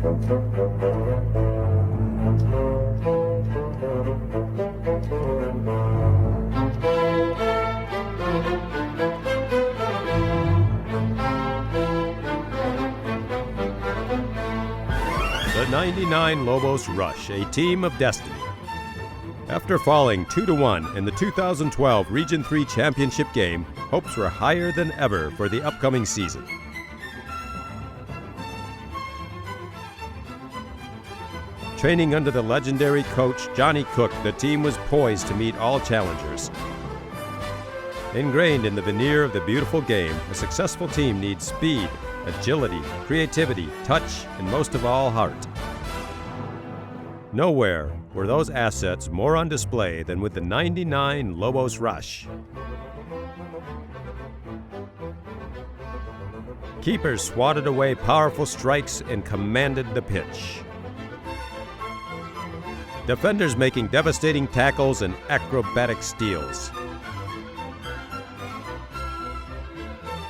The 99 Lobos Rush, a team of destiny. After falling 2-1 in the 2012 Region 3 Championship game, hopes were higher than ever for the upcoming season. Training under the legendary coach Johnny Cook, the team was poised to meet all challengers. Ingrained in the veneer of the beautiful game, a successful team needs speed, agility, creativity, touch, and most of all, heart. Nowhere were those assets more on display than with the 99 Lobos Rush. Keepers swatted away powerful strikes and commanded the pitch. Defenders making devastating tackles and acrobatic steals.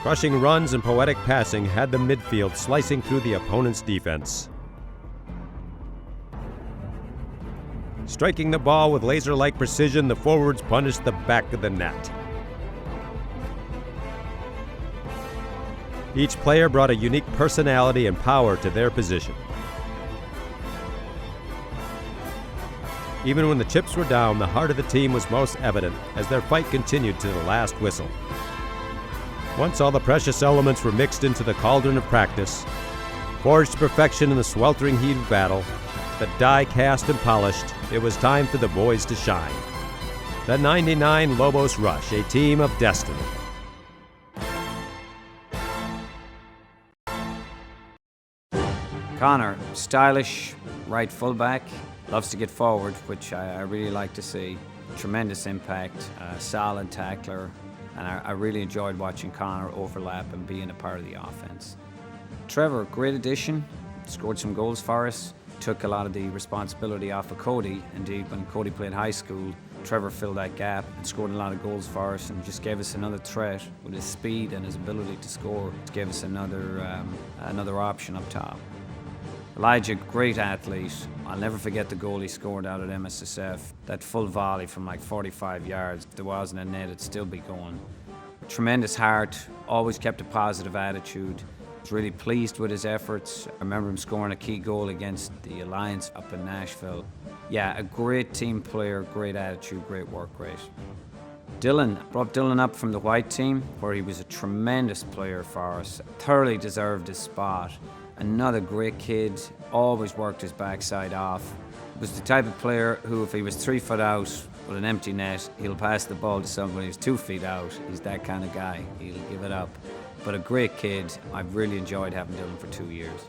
Crushing runs and poetic passing had the midfield slicing through the opponent's defense. Striking the ball with laser-like precision, the forwards punished the back of the net. Each player brought a unique personality and power to their position. Even when the chips were down, the heart of the team was most evident as their fight continued to the last whistle. Once all the precious elements were mixed into the cauldron of practice, forged to perfection in the sweltering heat of battle, the die cast and polished, it was time for the boys to shine. The 99 Lobos Rush, a team of destiny. Connor, stylish right fullback, loves to get forward, which I really like to see. Tremendous impact, solid tackler, and I really enjoyed watching Connor overlap and being a part of the offense. Trevor, great addition, scored some goals for us, took a lot of the responsibility off of Cody. Indeed, when Cody played high school, Trevor filled that gap and scored a lot of goals for us and just gave us another threat with his speed and his ability to score. Gave us another option up top. Elijah, great athlete. I'll never forget the goal he scored out at MSSF. That full volley from like 45 yards. If there wasn't a net, it'd still be going. Tremendous heart, always kept a positive attitude. Was really pleased with his efforts. I remember him scoring a key goal against the Alliance up in Nashville. Yeah, a great team player, great attitude, great work rate. Dylan, brought Dylan up from the white team, where he was a tremendous player for us. Thoroughly deserved his spot. Another great kid, always worked his backside off. Was the type of player who, if he was 3 foot out with an empty net, he'll pass the ball to somebody who's 2 feet out. He's that kind of guy. He'll give it up. But a great kid. I've really enjoyed having Dylan for 2 years.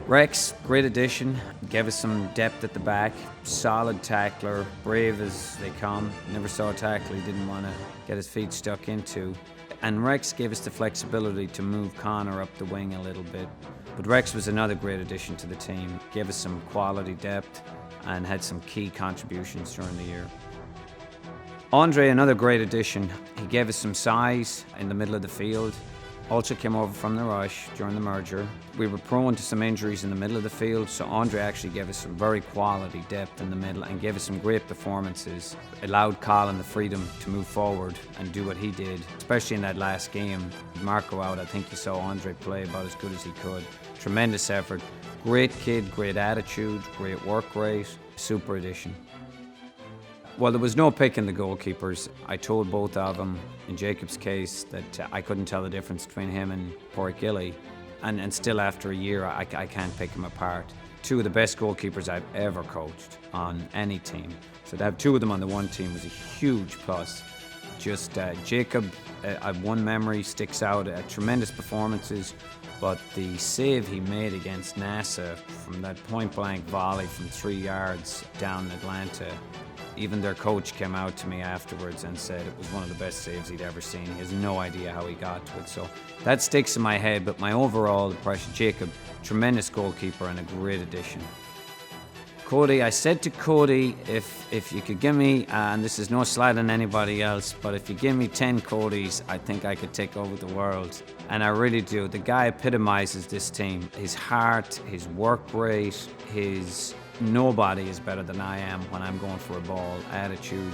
Rex, great addition. Gave us some depth at the back. Solid tackler, brave as they come. Never saw a tackle he didn't want to get his feet stuck into. And Rex gave us the flexibility to move Connor up the wing a little bit. But Rex was another great addition to the team. Gave us some quality depth and had some key contributions during the year. Andre, another great addition. He gave us some size in the middle of the field. Also came over from the Rush during the merger. We were prone to some injuries in the middle of the field, so Andre actually gave us some very quality depth in the middle and gave us some great performances. Allowed Colin the freedom to move forward and do what he did, especially in that last game. Marco out, I think you saw Andre play about as good as he could. Tremendous effort. Great kid, great attitude, great work rate, super addition. Well, there was no picking the goalkeepers. I told both of them, in Jacob's case, that I couldn't tell the difference between him and Portgilly. And still after a year, I can't pick them apart. 2 of the best goalkeepers I've ever coached on any team. So to have 2 of them on the one team was a huge plus. Just Jacob, one memory sticks out, tremendous performances, but the save he made against NASA from that point-blank volley from 3 yards down in Atlanta, even their coach came out to me afterwards and said it was one of the best saves he'd ever seen. He has no idea how he got to it. So that sticks in my head, but my overall impression, Jacob, tremendous goalkeeper and a great addition. Cody, I said to Cody, if you could give me, and this is no slight on anybody else, but if you give me 10 Codys, I think I could take over the world. And I really do. The guy epitomizes this team. His heart, his work rate, his nobody is better than I am when I'm going for a ball attitude.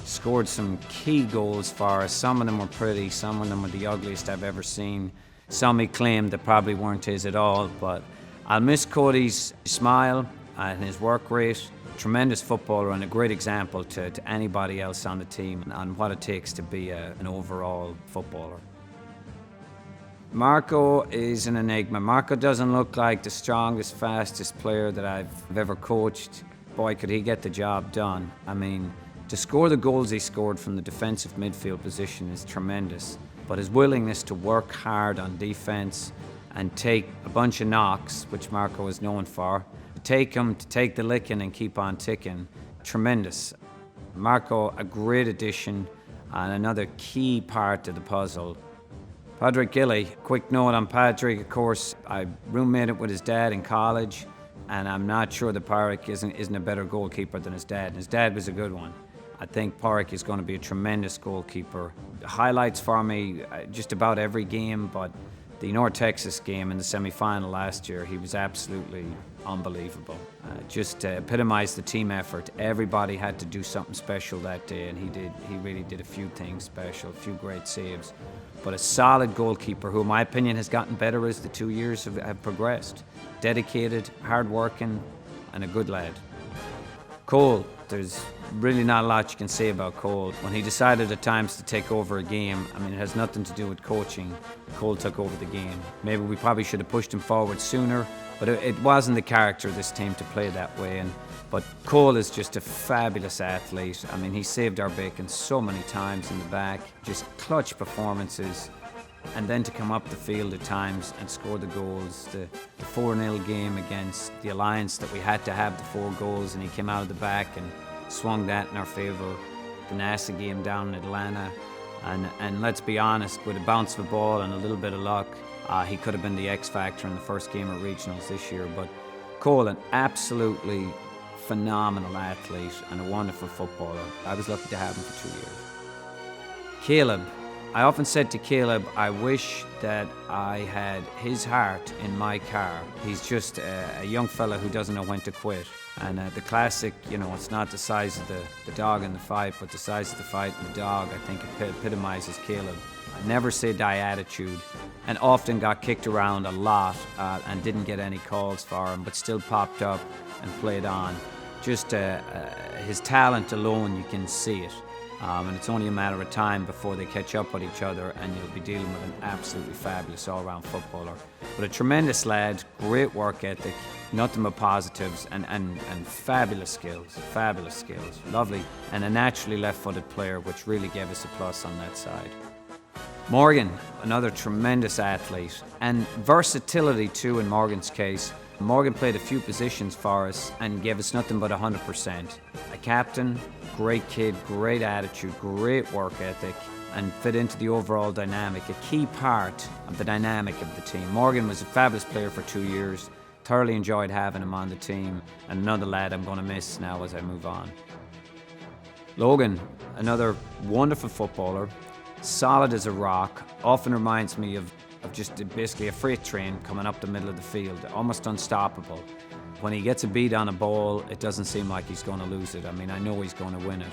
Scored some key goals for us. Some of them were pretty, some of them were the ugliest I've ever seen. Some he claimed that probably weren't his at all, but I'll miss Cody's smile and his work rate. Tremendous footballer and a great example to anybody else on the team on what it takes to be an overall footballer. Marco is an enigma. Marco doesn't look like the strongest, fastest player that I've ever coached. Boy, could he get the job done. I mean, to score the goals he scored from the defensive midfield position is tremendous, but his willingness to work hard on defense and take a bunch of knocks, which Marco is known for, to take the licking and keep on ticking, tremendous. Marco, a great addition and another key part of the puzzle. Padraig Gilly, quick note on Padraig, of course, I roommated with his dad in college, and I'm not sure that Padraig isn't a better goalkeeper than his dad. His dad was a good one. I think Padraig is going to be a tremendous goalkeeper. Highlights for me just about every game, but the North Texas game in the semi-final last year, he was absolutely unbelievable. Just epitomized the team effort. Everybody had to do something special that day, and he did. He really did a few things special, a few great saves. But a solid goalkeeper who, in my opinion, has gotten better as the 2 years have progressed. Dedicated, hard-working, and a good lad. Cole, there's really not a lot you can say about Cole. When he decided at times to take over a game, I mean, it has nothing to do with coaching. Cole took over the game. Maybe we probably should have pushed him forward sooner, but it wasn't the character of this team to play that way. But Cole is just a fabulous athlete. I mean, he saved our bacon so many times in the back. Just clutch performances. And then to come up the field at times and score the goals. The 4-0 game against the Alliance that we had to have the 4 goals, and he came out of the back and swung that in our favour. The NASA game down in Atlanta. And let's be honest, with a bounce of a ball and a little bit of luck, he could have been the X factor in the first game of regionals this year. But Cole, an absolutely phenomenal athlete and a wonderful footballer. I was lucky to have him for 2 years. Caleb. I often said to Caleb, I wish that I had his heart in my car. He's just a young fella who doesn't know when to quit. And the classic, it's not the size of the dog in the fight, but the size of the fight in the dog, I think epitomizes Caleb. A never say die attitude, and often got kicked around a lot and didn't get any calls for him, but still popped up and played on. Just his talent alone, you can see it. And it's only a matter of time before they catch up with each other, and you'll be dealing with an absolutely fabulous all-round footballer. But a tremendous lad, great work ethic, nothing but positives, and fabulous skills, lovely, and a naturally left-footed player, which really gave us a plus on that side. Morgan, another tremendous athlete, and versatility too in Morgan's case. Morgan played a few positions for us and gave us nothing but 100%. A captain, great kid, great attitude, great work ethic, and fit into the overall dynamic, a key part of the dynamic of the team. Morgan was a fabulous player for 2 years. Thoroughly enjoyed having him on the team, and another lad I'm going to miss now as I move on. Logan, another wonderful footballer, solid as a rock, often reminds me of just basically a freight train coming up the middle of the field, almost unstoppable. When he gets a beat on a ball, it doesn't seem like he's going to lose it. I mean, I know he's going to win it.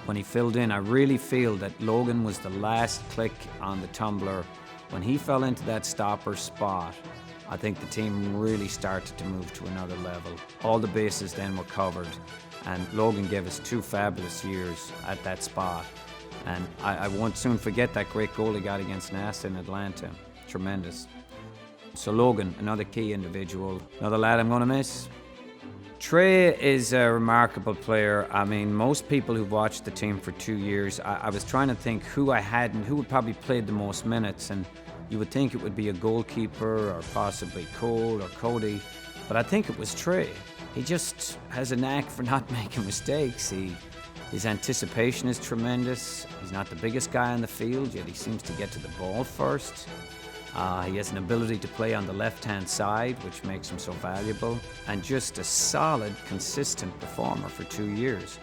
When he filled in, I really feel that Logan was the last click on the tumbler. When he fell into that stopper spot, I think the team really started to move to another level. All the bases then were covered, and Logan gave us 2 fabulous years at that spot. And I won't soon forget that great goal he got against NASA in Atlanta. Tremendous. So Logan, another key individual, another lad I'm going to miss. Trey is a remarkable player. I mean, most people who've watched the team for 2 years, I was trying to think who I had and who had probably played the most minutes, and you would think it would be a goalkeeper or possibly Cole or Cody, but I think it was Trey. He just has a knack for not making mistakes. His anticipation is tremendous. He's not the biggest guy on the field, yet he seems to get to the ball first. He has an ability to play on the left-hand side, which makes him so valuable, and just a solid, consistent performer for 2 years.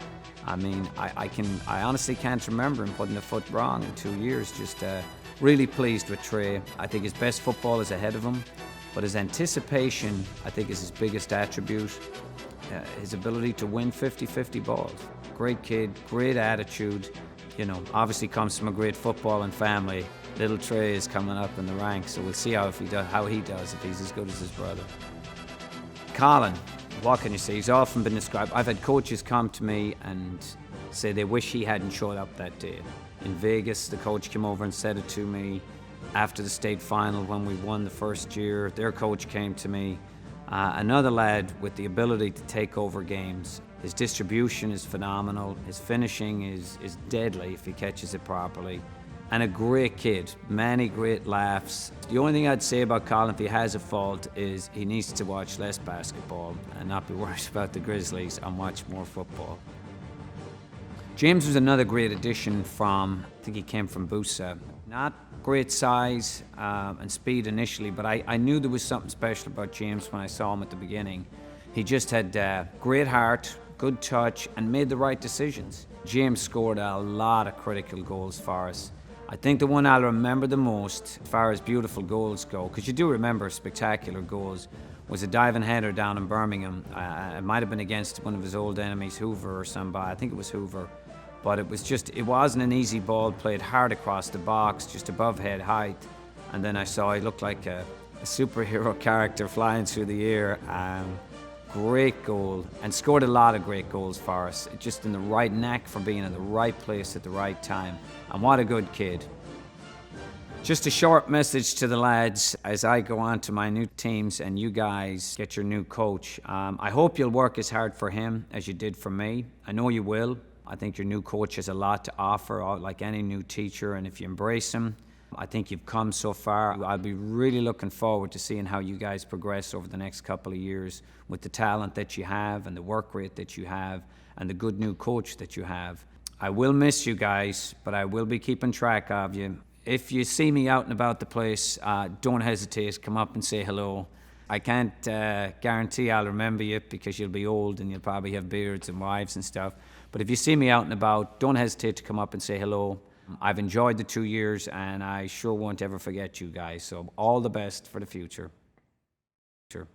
I mean, I honestly can't remember him putting a foot wrong in 2 years. Just really pleased with Trey. I think his best football is ahead of him, but his anticipation, I think, is his biggest attribute. His ability to win 50-50 balls. Great kid, great attitude. You know, obviously comes from a great footballing family. Little Trey is coming up in the ranks, so we'll see how he does, if he's as good as his brother. Colin, what can you say? He's often been described. I've had coaches come to me and say they wish he hadn't showed up that day. In Vegas, the coach came over and said it to me. After the state final, when we won the first year, their coach came to me. Another lad with the ability to take over games. His distribution is phenomenal. His finishing is deadly if he catches it properly. And a great kid, many great laughs. The only thing I'd say about Colin, if he has a fault, is he needs to watch less basketball and not be worried about the Grizzlies and watch more football. James was another great addition from, I think he came from Busa. Not great size and speed initially, but I knew there was something special about James when I saw him at the beginning. He just had great heart, good touch, and made the right decisions. James scored a lot of critical goals for us. I think the one I'll remember the most, as far as beautiful goals go, because you do remember spectacular goals, was a diving header down in Birmingham. It might have been against one of his old enemies, Hoover or somebody. I think it was Hoover. But it wasn't an easy ball, played hard across the box, just above head height. And then I saw he looked like a superhero character flying through the air. Great goal, and scored a lot of great goals for us. Just in the right knack for being in the right place at the right time. And what a good kid. Just a short message to the lads as I go on to my new teams and you guys get your new coach. I hope you'll work as hard for him as you did for me. I know you will. I think your new coach has a lot to offer, like any new teacher, and if you embrace him, I think you've come so far. I'll be really looking forward to seeing how you guys progress over the next couple of years with the talent that you have and the work rate that you have and the good new coach that you have. I will miss you guys, but I will be keeping track of you. If you see me out and about the place, don't hesitate, come up and say hello. I can't guarantee I'll remember you because you'll be old and you'll probably have beards and wives and stuff. But if you see me out and about, don't hesitate to come up and say hello. I've enjoyed the 2 years and I sure won't ever forget you guys. So all the best for the future. Sure.